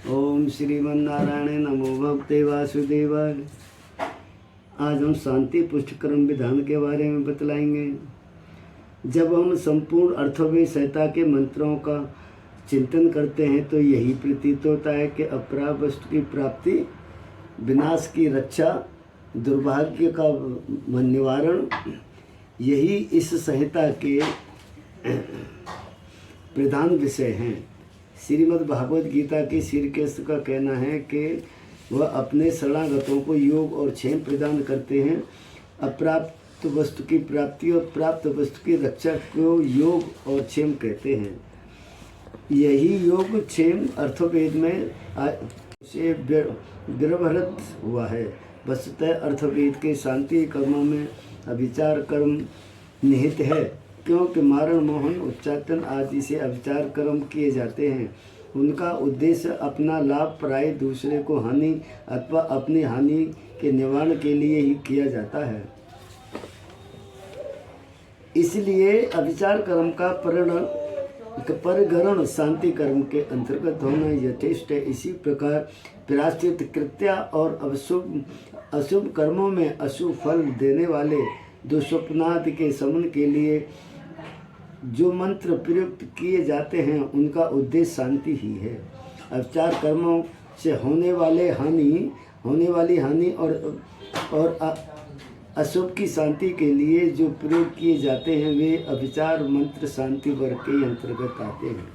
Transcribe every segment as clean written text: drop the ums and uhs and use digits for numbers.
ओम श्रीमन्नारायण नमो भगवते वासुदेवाय। आज हम शांति पुष्टक्रम विधान के बारे में बतलाएंगे। जब हम संपूर्ण अर्थवेद संहिता के मंत्रों का चिंतन करते हैं तो यही प्रतीत होता है कि अप्राप्त वस्तु की प्राप्ति, विनाश की रक्षा, दुर्भाग्य का निवारण, यही इस संहिता के प्रधान विषय हैं। श्रीमद् भागवत गीता के श्री कृष्ण का कहना है कि वह अपने शरणागतों को योग और क्षेम प्रदान करते हैं। अप्राप्त वस्तु की प्राप्ति और प्राप्त वस्तु की रक्षा को योग और क्षेम कहते हैं। यही योग क्षेम अर्थवेद में से व्यवहृत हुआ है। वस्तुतः अर्थवेद के शांति कर्मों में अभिचार कर्म निहित है, क्योंकि मारण, मोहन, उच्चाटन आदि से अभिचार कर्म किए जाते हैं। उनका उद्देश्य अपना लाभ, पराये दूसरे को हानि अथवा अपनी हानि के निवारण के लिए ही किया जाता है। इसलिए अभिचार कर्म का परिगणन शांति कर्म के अंतर्गत होना यथेष्ट है। इसी प्रकार प्रायश्चित कृत्य और अशुभ कर्मों में अशुभ फल देने वाले दुष्स्वप्नादि के शमन के लिए जो मंत्र प्रयुक्त किए जाते हैं उनका उद्देश्य शांति ही है। अभिचार कर्मों से होने वाली हानि और अशुभ की शांति के लिए जो प्रयोग किए जाते हैं वे अभिचार मंत्र शांति वर्ग के अंतर्गत आते हैं।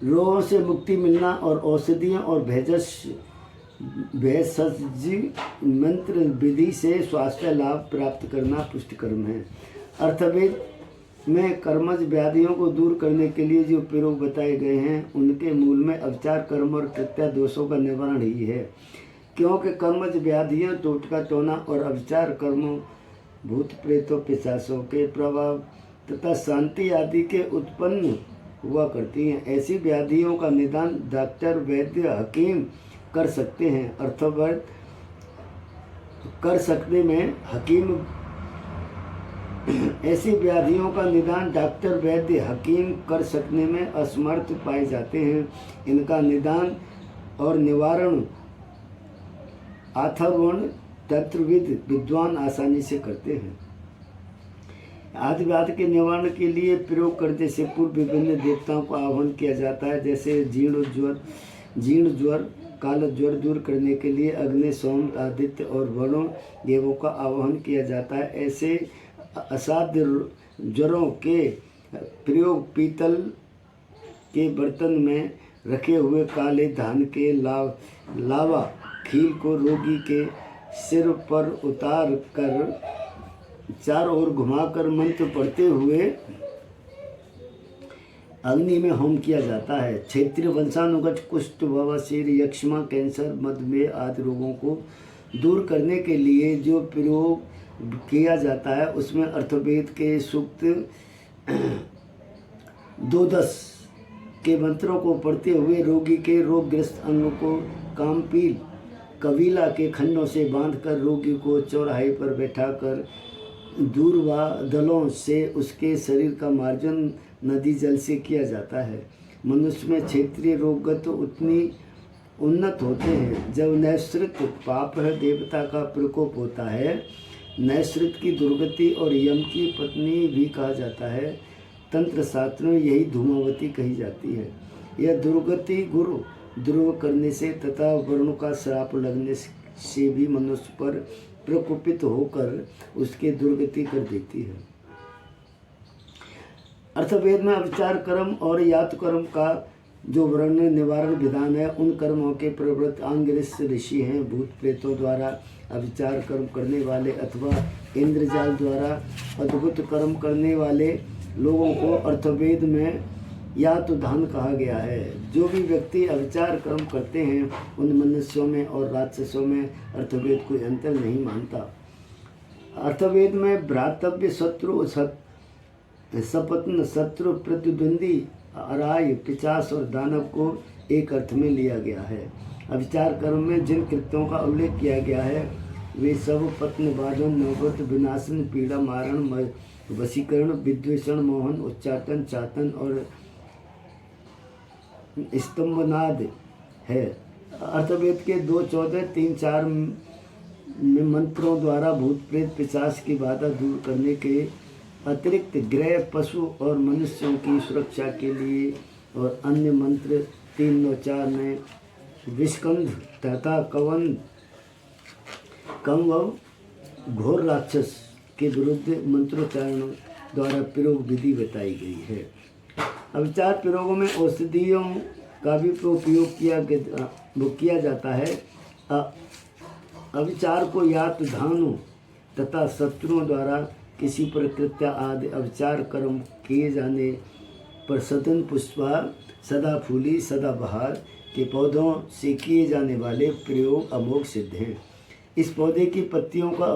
रोगों से मुक्ति मिलना और औषधियों और भेषज मंत्र विधि से स्वास्थ्य लाभ प्राप्त करना पुष्ट कर्म है। अर्थवेद में कर्मज व्याधियों को दूर करने के लिए जो प्रयोग बताए गए हैं उनके मूल में अभिचार कर्म और कृत्य दोषों का निवारण ही है, क्योंकि कर्मज व्याधियां टोटका टोना और अभिचार कर्मों भूत प्रेतों पिशाचों के प्रभाव तथा शांति आदि के उत्पन्न हुआ करती हैं। ऐसी व्याधियों का निदान डॉक्टर, वैद्य, हकीम कर सकते हैं। अर्थवत कर सकने में हकीम ऐसी व्याधियों का निदान डॉक्टर, वैद्य, हकीम कर सकने में असमर्थ पाए जाते हैं। इनका निदान और निवारण अथर्वण तंत्रविद विद्वान आसानी से करते हैं। आदि व्याधि के निवारण के लिए प्रयोग करने से पूर्व विभिन्न देवताओं को आह्वान किया जाता है। जैसे जीर्ण ज्वर, काल ज्वर दूर करने के लिए अग्नि, सोम, आदित्य और वरुण देवों का आह्वान किया जाता है। ऐसे असाध्य ज्वरों के प्रयोग पीतल के बर्तन में रखे हुए काले धान के लावा खील को रोगी के सिर पर उतार कर चारों ओर घुमाकर मंत्र पढ़ते हुए अग्नि में होम किया जाता है। क्षेत्रीय वंशानुगत कुष्ठ, बवासीर, यक्ष्मा, कैंसर, मधुमेह आदि रोगों को दूर करने के लिए जो प्रयोग किया जाता है उसमें अर्थवेद के सूक्त 2:10 के मंत्रों को पढ़ते हुए रोगी के रोगग्रस्त अंग को कामपील कबीला के खंडों से बांधकर रोगी को चौराहे पर बैठाकर दूरवा दलों से उसके शरीर का मार्जन नदी जल से किया जाता है। मनुष्य में क्षेत्रीय रोगगत उतनी उन्नत होते हैं जब नैसृत पाप देवता का प्रकोप होता है। नैसृत की दुर्गति और यम की पत्नी भी कहा जाता है। तंत्र शास्त्र में यही धूमावती कही जाती है। यह दुर्गति गुरु ध्रुव करने से तथा वरुण का श्राप लगने से भी मनुष्य पर प्रकोपित होकर उसके दुर्गति कर देती है। अर्थवेद में अभिचार कर्म और यातु कर्म का जो वर्णन निवारण विधान है उन कर्मों के प्रवृत्त आंगिरस ऋषि हैं। भूत प्रेतों द्वारा अभिचार कर्म करने वाले अथवा इंद्रजाल द्वारा अद्भुत कर्म करने वाले लोगों को अर्थवेद में यातुधान कहा गया है। जो भी व्यक्ति अभिचार कर्म करते हैं उन मनुष्यों में और राक्षसों में अर्थवेद कोई अंतर नहीं मानता। अर्थवेद में भ्रातव्य, शत्रु, सपत्न, शत्रु, प्रतिद्वंदी, अराय, पिशाच और दानव को एक अर्थ में लिया गया है। अभिचार कर्म में जिन कृत्यों का उल्लेख किया गया है वे सब पत्न, बाधन, नौबत, विनाशन, पीड़ा, मारण, वशीकरण, विद्वेषण, मोहन, उच्चाटन, चातन और स्तंभनाद है। अर्थवेद के 2:14, 3:4 में मंत्रों द्वारा भूत प्रेत पिशाच की बाधा दूर करने के अतिरिक्त ग्रह, पशु और मनुष्यों की सुरक्षा के लिए और अन्य मंत्र 3:9-4 में विषकंध तथा कम घोर राक्षस के विरुद्ध मंत्रोच्चारण द्वारा प्रयोग विधि बताई गई है। अविचार प्रयोगों में औषधियों का भी उपयोग किया जाता है। अविचार को या तो धानु तथा शत्रुओं द्वारा किसी पर कृत्य आदि अविचार कर्म किए जाने पर सतन पुष्पा, सदाफूली, सदाबहार के पौधों से किए जाने वाले प्रयोग अमोघ सिद्ध हैं। इस पौधे की पत्तियों का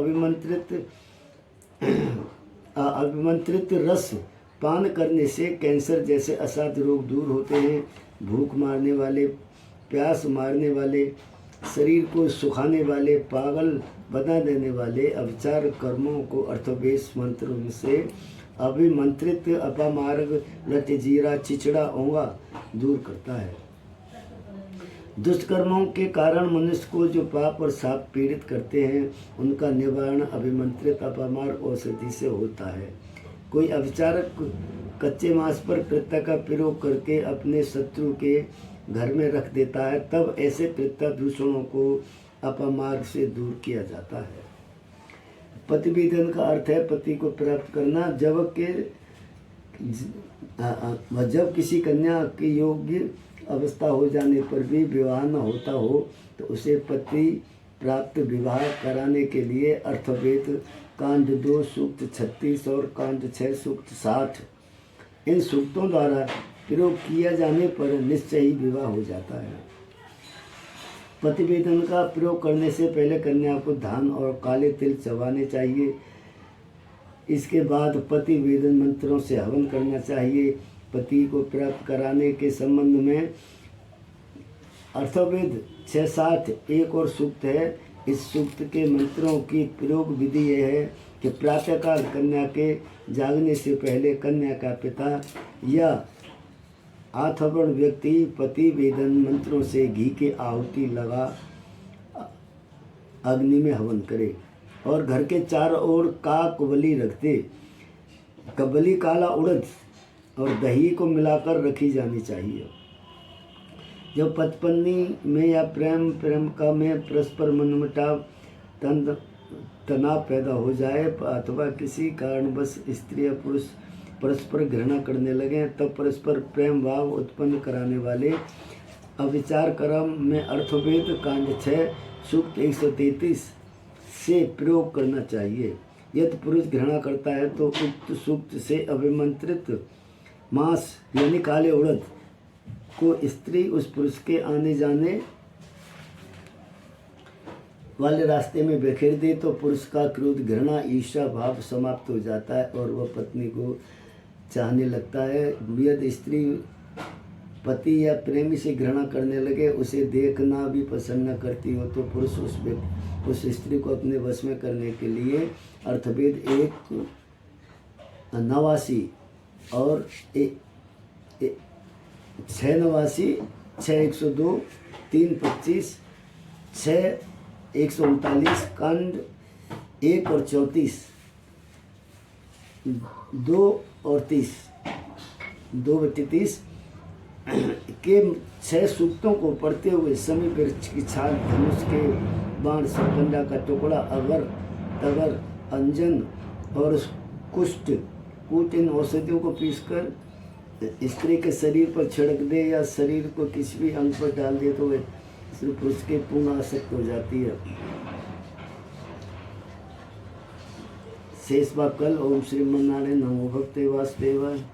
अभिमंत्रित रस पान करने से कैंसर जैसे असाध्य रोग दूर होते हैं। भूख मारने वाले, प्यास मारने वाले, शरीर को सुखाने वाले, पागल बना देने वाले अविचार कर्मों को अर्थवेद मंत्रों से अभिमंत्रित अपामार्ग, लटजीरा, चिचड़ा, ओंगा दूर करता है। दुष्कर्मों के कारण मनुष्य को जो पाप और साप पीड़ित करते हैं, उनका निवारण अभिमंत्रित अपामार्ग औषधि से होता है। कोई अविचारक कच्चे मांस पर कृत्य का प्रयोग करके अपने शत्रु के घर में रख देता है, तब ऐसे कृत्य दूसरों को अपमार्ग से दूर किया जाता है। पतिविधन का अर्थ है पति को प्राप्त करना। जब किसी कन्या की योग्य अवस्था हो जाने पर भी विवाह न होता हो तो उसे पति प्राप्त विवाह कराने के लिए अर्थवेद कांड 2 सूक्त 36 और कांड 6 सूक्त 60 इन सूक्तों द्वारा प्रयोग किया जाने पर निश्चय ही विवाह हो जाता है। पतिवेदन का प्रयोग करने से पहले कन्या को धान और काले तिल चबाने चाहिए। इसके बाद पतिवेदन मंत्रों से हवन करना चाहिए। पति को प्राप्त कराने के संबंध में अर्थवेद 6:7 एक और सूक्त है। इस सूक्त के मंत्रों की प्रयोग विधि यह है कि प्रातःकाल कन्या के जागने से पहले कन्या का पिता या आथर्वण व्यक्ति पतिवेदन मंत्रों से घी के आहुति लगा अग्नि में हवन करे और घर के चारों ओर काक बलि रख दे। कबली काला उड़द और दही को मिलाकर रखी जानी चाहिए। जब पति पत्नी में या प्रेमिका में परस्पर मनमुटाव तनाव पैदा हो जाए अथवा किसी कारणवश स्त्री या पुरुष परस्पर घृणा करने लगे, तब परस्पर प्रेम भाव उत्पन्न कराने वाले अविचार कर्म में अर्थवेद कांड 6 सूक्त 133 से प्रयोग करना चाहिए। यदि पुरुष घृणा करता है तो उक्त सूक्त से अभिमंत्रित मांस यानी काले उड़द को स्त्री उस पुरुष के आने जाने वाले रास्ते में बिखेर दे तो पुरुष का क्रोध, घृणा, ईर्ष्या भाव समाप्त हो जाता है और वह पत्नी को चाहने लगता है। यदि स्त्री पति या प्रेमी से घृणा करने लगे, उसे देखना भी पसंद न करती हो, तो पुरुष उस स्त्री को अपने वश में करने के लिए अर्थवेद 1:89 और 6:89, 6:102, 3:25, 6:139, कांड 1 और 34, 2 और 30, 2/30 के 6 सूक्तों को पढ़ते हुए समी वृक्ष की छाल, धनुष के बाण, सरकंडा का टुकड़ा, अगर तगर, अंजन और कुष्ठ कूट इन औषधियों को पीसकर स्त्री के शरीर पर छिड़क दे या शरीर को किसी भी अंग पर डाल दे तो वे पुरुष के पूर्ण आसक्त हो जाती है। शेष बात कल। ओम श्री नारायण नमो भगवते वासुदेवाय।